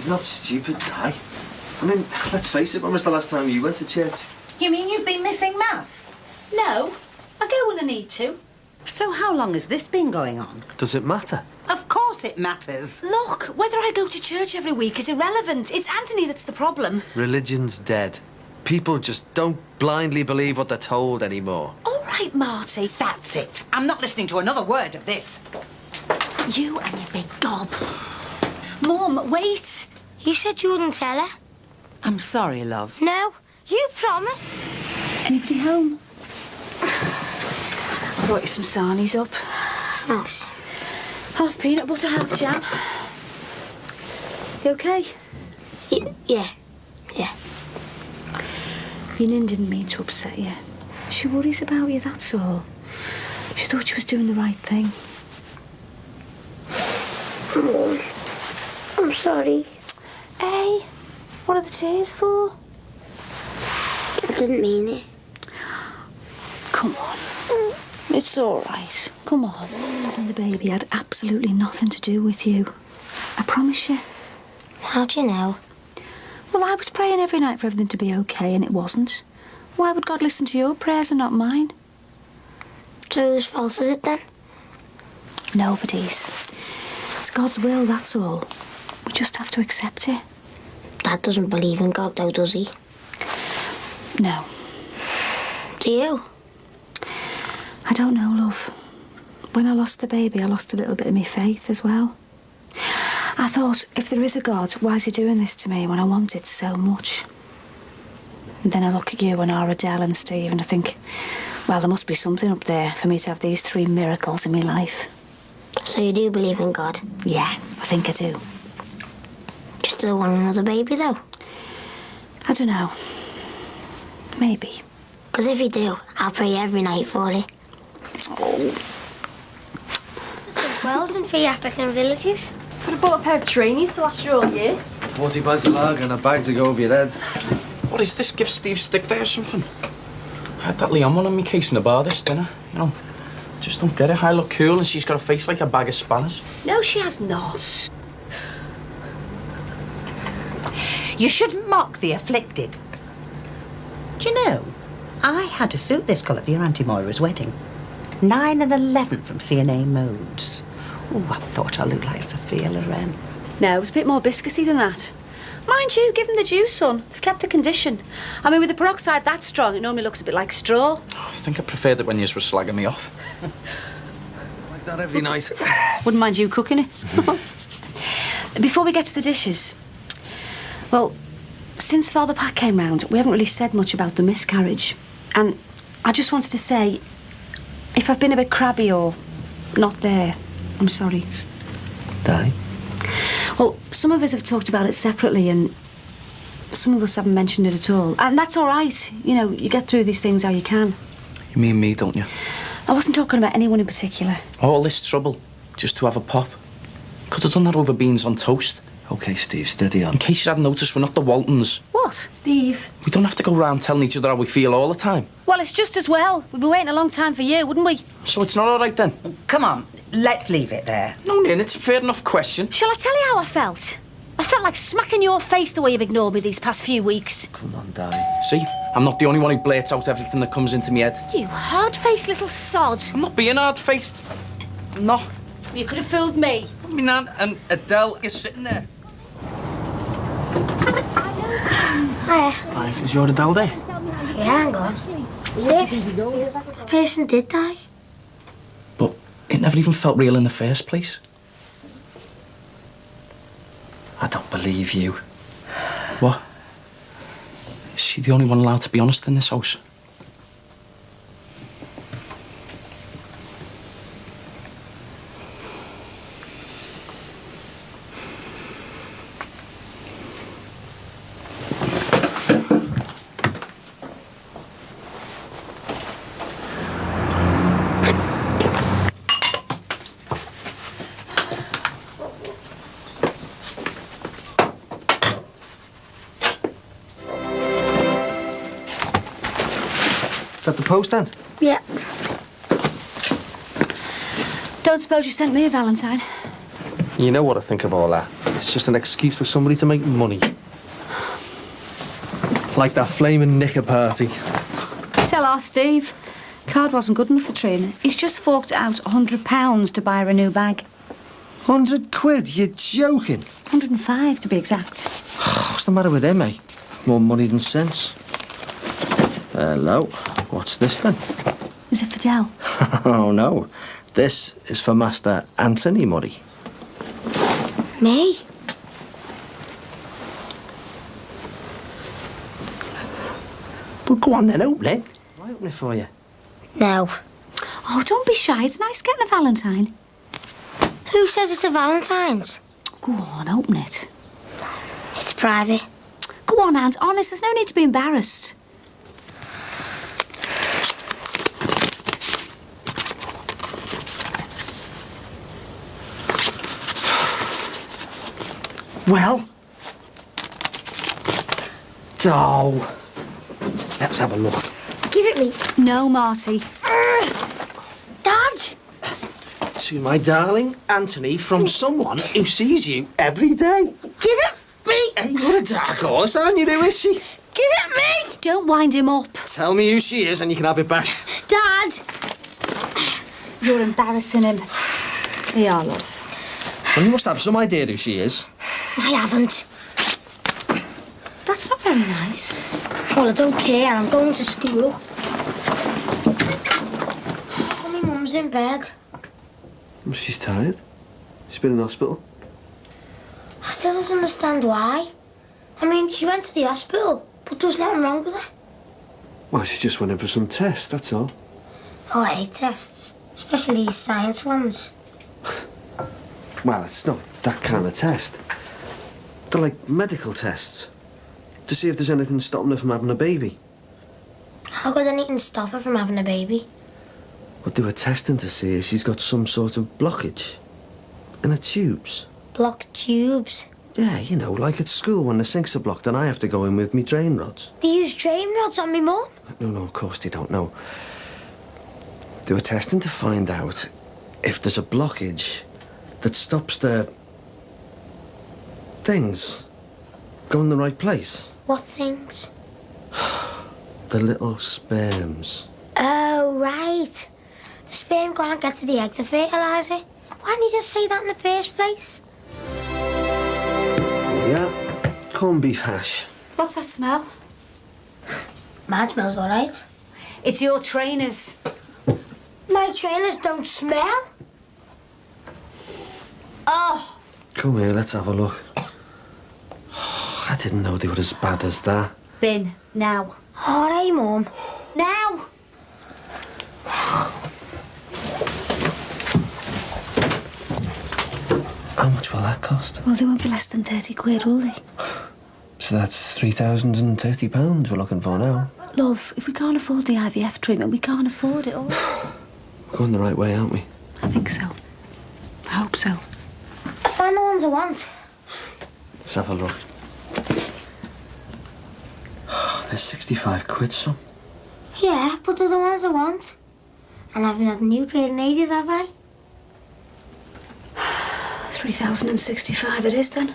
not stupid, Di. I mean, let's face it, when was the last time you went to church? You mean you've been missing Mass? No, I go when I need to. So how long has this been going on? Does it matter? Of course it matters. Look, whether I go to church every week is irrelevant. It's Anthony that's the problem. Religion's dead. People just don't blindly believe what they're told anymore. All right, Marty. That's it. I'm not listening to another word of this. You and your big gob. Mum, wait. You said you wouldn't tell her. I'm sorry, love. No, you promised. Anybody home? I brought you some sarnies up. Thanks. Half peanut butter, half jam. You okay? Yeah. Nin didn't mean to upset you. She worries about you, that's all. She thought she was doing the right thing. Mum, I'm sorry. Hey, what are the tears for? I didn't mean it. Come on. It's all right. Come on. Losing the baby had absolutely nothing to do with you. I promise you. How do you know? Well, I was praying every night for everything to be okay, and it wasn't. Why would God listen to your prayers and not mine? So whose fault is it then? Nobody's. It's God's will, that's all. We just have to accept it. Dad doesn't believe in God, though, does he? No. Do you? I don't know, love. When I lost the baby, I lost a little bit of my faith as well. I thought, if there is a God, why is he doing this to me when I want it so much? And then I look at you and our Adele and Steve and I think, well, there must be something up there for me to have these 3 miracles in my life. So you do believe in God? Yeah, I think I do. You still want another baby, though? I don't know. Maybe. Because if you do, I'll pray every night for it. Oh. Some wells and 3 African villages. Could have bought a pair of trainees to last you all year. 40 pints of lager and a bag to go over your head. What is this? Give Steve stick there or something? I had that Leon one on me case in the bar this dinner, you know. Just don't get it. I look cool and she's got a face like a bag of spanners. No, she has not. You shouldn't mock the afflicted. Do you know, I had a suit this colour for your Auntie Moira's wedding. 9 and 11 from C&A Modes. Oh, I thought I looked like Sophia Loren. No, it was a bit more biscuity than that. Mind you, give them the juice, son. They've kept the condition. I mean, with the peroxide that strong, it normally looks a bit like straw. Oh, I think I preferred it when you were slagging me off. Like that every night. Wouldn't mind you cooking it. Before we get to the dishes, well, since Father Pat came round, we haven't really said much about the miscarriage. And I just wanted to say, if I've been a bit crabby or not there, I'm sorry. Di? Well, some of us have talked about it separately and some of us haven't mentioned it at all. And that's all right. You know, you get through these things how you can. You mean me, don't you? I wasn't talking about anyone in particular. All this trouble, just to have a pop. Could have done that over beans on toast. OK, Steve, steady on. In case you hadn't noticed, we're not the Waltons. What? Steve. We don't have to go round telling each other how we feel all the time. Well, it's just as well. We'd be waiting a long time for you, wouldn't we? So it's not all right then? Come on, let's leave it there. No, Nan, it's a fair enough question. Shall I tell you how I felt? I felt like smacking your face the way you've ignored me these past few weeks. Come on, Di. See, I'm not the only one who blurts out everything that comes into my head. You hard-faced little sod. I'm not being hard-faced. I'm not. You could have fooled me. My Nan and Adele is sitting there. Hiya. Hi, is your Adele there? Yeah, hang on. This? The person did die. But it never even felt real in the first place. I don't believe you. What? Is she the only one allowed to be honest in this house? Is that the post then? Yeah. Don't suppose you sent me a Valentine? You know what I think of all that. It's just an excuse for somebody to make money. Like that flaming knicker party. Tell our Steve. Card wasn't good enough for training. He's just forked out £100 to buy her a new bag. 100 quid? You're joking. 105 to be exact. What's the matter with him, eh? More money than sense. Hello. What's this then? Is it Fidel? Oh, no. This is for Master Anthony Murray. Me? Well, go on then, open it. I'll open it for you. No. Oh, don't be shy. It's nice getting a Valentine. Who says it's a Valentine's? Go on, open it. It's private. Go on, Aunt. Honest, there's no need to be embarrassed. Well? Oh. Let's have a look. Give it me. No, Marty. Dad! To my darling Anthony from someone who sees you every day. Give it me! Hey, you're a dark horse, aren't you? Who is she? Give it me! Don't wind him up. Tell me who she is and you can have it back. Dad! You're embarrassing him. Here, love. Well, you must have some idea who she is. I haven't. That's not very nice. Well, I don't care. I'm going to school. My mum's in bed. Well, she's tired. She's been in hospital. I still don't understand why. I mean, she went to the hospital, but there was nothing wrong with her. Well, she just went in for some tests, that's all. Oh, I hate tests, especially these science ones. Well, it's not that kind of test. They're like medical tests. To see if there's anything stopping her from having a baby. How could anything stop her from having a baby? But they were testing to see if she's got some sort of blockage in her tubes. Blocked tubes. Yeah, you know, like at school when the sinks are blocked and I have to go in with me drain rods. They use drain rods on me mum. No, of course they don't know. They were testing to find out if there's a blockage that stops the things going the right place. What things? The little sperms. Oh, right. The sperm can't get to the egg to fertilise it. Why didn't you just say that in the first place? Yeah, corned beef hash. What's that smell? Mine smells all right. It's your trainers. My trainers don't smell. Oh, Come here, let's have a look. I didn't know they were as bad as that. bin, now. All right, mum. Now! How much will that cost? Well, they won't be less than 30 quid, will they? So that's £3,030 we're looking for now. Love, if we can't afford the IVF treatment, we can't afford it all. We're going the right way, aren't we? I think so. I hope so. I found the ones I want. Let's have a look. There's 65 quid, son. Yeah, but they're the ones I want. And I haven't had a new pair in ages, have I? 3,065 it is then.